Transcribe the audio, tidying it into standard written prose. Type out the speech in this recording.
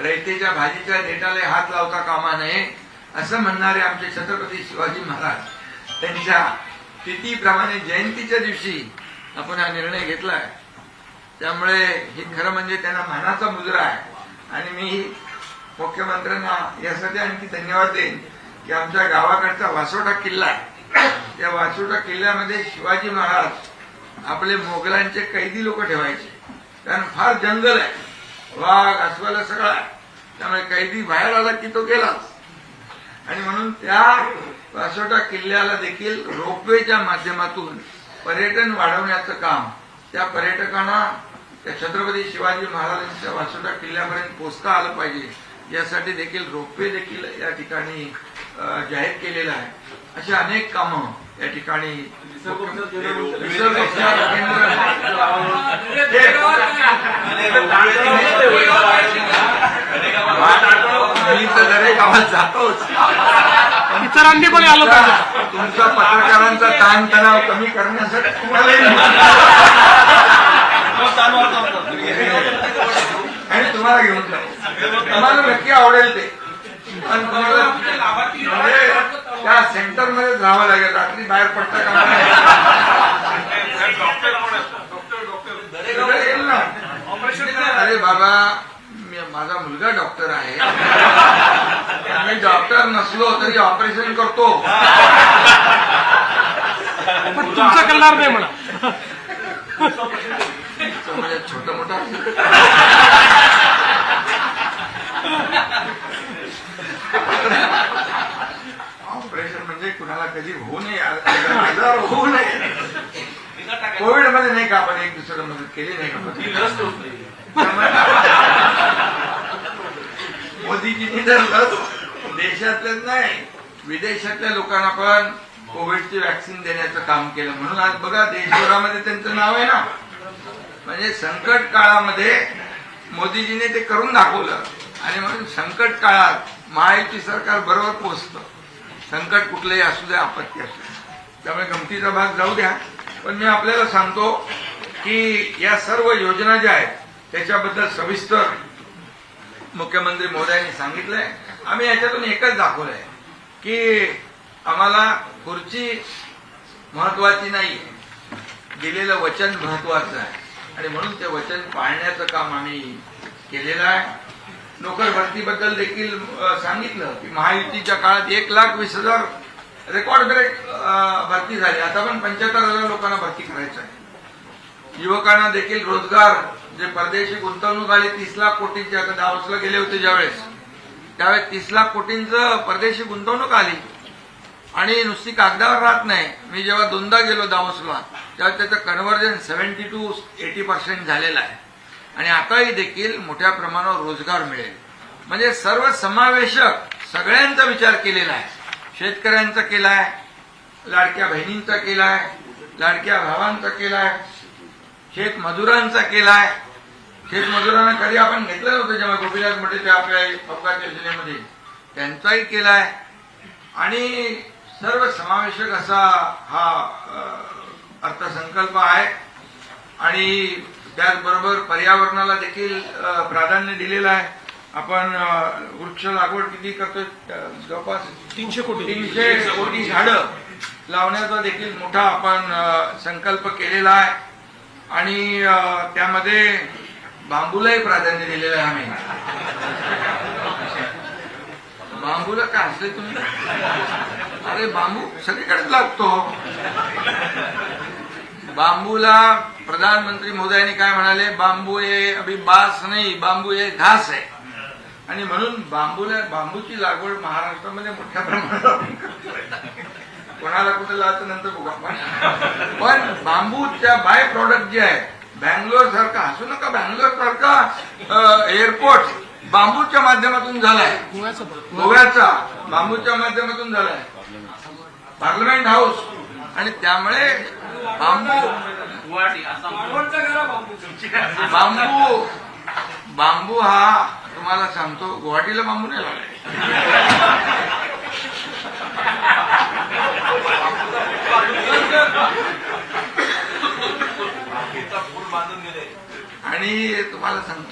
रयतेच्या भाजीच्या देठाला हात लावता कामा नये असं म्हणणारे आमचे छत्रपती शिवाजी महाराज त्यांच्या तिथीप्रमाणे जयंतीच्या दिवशी आपण हा निर्णय घेतलाय. त्यामुळे हे खरं म्हणजे त्यांना मानाचा मुजरा आहे. आणि मी मुख्यमंत्र्यांना यासाठी आणखी धन्यवाद देईन की आमच्या गावाकडचा वासोटा किल्ला आहे, त्या वासोटा किल्ल्यामध्ये शिवाजी महाराज आपले मोगलांचे कैदी लोक ठेवायचे. कारण फार जंगल आहे, वाघ अस्वल सगळं आहे, त्यामुळे कैदी बाहेर आला की तो गेलाच. आणि म्हणून त्या वासोटा किल्ल्याला देखील रोपवेच्या माध्यमातून पर्यटन वाढवण्याचं काम त्या पर्यटकांना त्या छत्रपती शिवाजी महाराजांच्या वासोटा किल्ल्यापर्यंत पोहोचता आलं पाहिजे यासाठी देखील रोपवे देखील या ठिकाणी जाहीर केलेलं आहे. अशी अनेक कामं या ठिकाणी मी तर दरेक गावात जातोच. इतरांनी पण आलं पाहिजे. तुमचा पत्रकारांचा ताणतणाव कमी करण्यासाठी आणि तुम्हाला घेऊन जाऊ. तुम्हाला नक्की आवडेल ते. पण तुम्हाला म्हणजे त्या सेंटरमध्ये जावं लागेल, रात्री बाहेर पडता का येईल ना. अरे बाबा, माझा मुलगा डॉक्टर आहे, मी डॉक्टर नसलो तरी ऑपरेशन करतो. पण तुमचा करणार नाही म्हणा. म्हणजे छोटा मोठा ऑपरेशन म्हणजे कुणाला कधी होऊ नये, आजार होऊ नये. कोविड मध्ये नाही का आपण एक दुसऱ्याला मदत केली नाही का? मोदीजींनी तर लस देशातल्याच नाही विदेशातल्या लोकांना पण कोविडची वॅक्सिन देण्याचं काम केलं. म्हणून आज बघा देशभरामध्ये त्यांचं नाव आहे ना. म्हणजे संकट काळामध्ये मोदीजीने ते करून दाखवलं. आणि म्हणून संकट काळात महायुती सरकार बरोबर पोहोचतं. संकट कुठलंही असू द्या, आपत्ती असू द्या. त्यामुळे गमतीचा भाग जाऊ द्या. पण मी आपल्याला सांगतो की या सर्व योजना ज्या आहेत त्याच्याबद्दल सविस्तर मुख्यमंत्री महोदयांनी सांगितलंय. आम्ही याच्यातून एकच दाखवलंय की आम्हाला खुर्ची महत्वाची नाही, दिलेलं वचन महत्वाचं आहे. आणि म्हणून ते वचन पाळण्याचं काम आम्ही केलेलं आहे. नोकर भरतीबद्दल देखील सांगितलं की महायुतीच्या काळात 1,20,000 रेकॉर्ड ब्रेक भरती झाली. आता पण 75,000 लोकांना भरती करायचं आहे. युवकांना देखील रोजगार, जे परदेशी गुंतवणूक आली 30 लाख कोटींची, आता दावोसला गेले होते ज्यावेळेस, त्यावेळेस 30 लाख कोटींचं परदेशी गुंतवणूक आली. आणि नुसती कागदावर राहत नाही. मी जेव्हा दोनदा गेलो दावोसला तेव्हा त्याचं कन्व्हर्जन 70 to 80% झालेलं आहे. आणि आताही देखील मोठ्या प्रमाणावर रोजगार मिळेल. म्हणजे सर्व समावेशक सगळ्यांचा विचार केलेला आहे. शेतकऱ्यांचा केलाय, लाडक्या बहिणींचा केलाय, लाडक्या भावांचा केलाय, शेतमजुरांचा केलाय. शेतमजुरांना कधी आपण घेतलं नव्हतं जेव्हा गोपीनाथ मुंडेच्या आपल्या अपघात योजनेमध्ये, त्यांचाही केलाय. आणि सर्व समावेशक असा हा अर्थसंकल्प आहे. आणि त्याचबरोबर पर्यावरणाला देखील प्राधान्य दिलेलं आहे. आपण वृक्ष लागवड किती करतोय, जवळपास 300 कोटी झाडं लावण्याचा देखील मोठा आपण संकल्प केलेला आहे. आणि त्यामध्ये बांबूलाही प्राधान्य दिलेलं आहे. आम्ही बांबूला काय असले तुम्ही, अरे बांबू सगळीकडेच लागतो. बांबूला प्रधानमंत्री महोदयांनी काय म्हणाले, बांबू हे अभी बास नाही, बांबू हे घास आहे. आणि म्हणून बांबूची लागवड महाराष्ट्रामध्ये मोठ्या प्रमाणावर, कोणाला कुठे लावतं नंतर बघा. पण बांबूच्या बाय प्रॉडक्ट जे आहे, बँगलोर सारखा, हसू नका, बँगलोर सारखा एअरपोर्ट बांबूच्या माध्यमातून झालाय. गोव्याचा बांबूच्या माध्यमातून झालाय, पार्लमेंट हाऊस. आणि त्यामुळे बांबू हा तुम्हाला सांगतो, गुवाहाटीला बांबू नाही लावलाय. आणि तुम्हाला सांगतो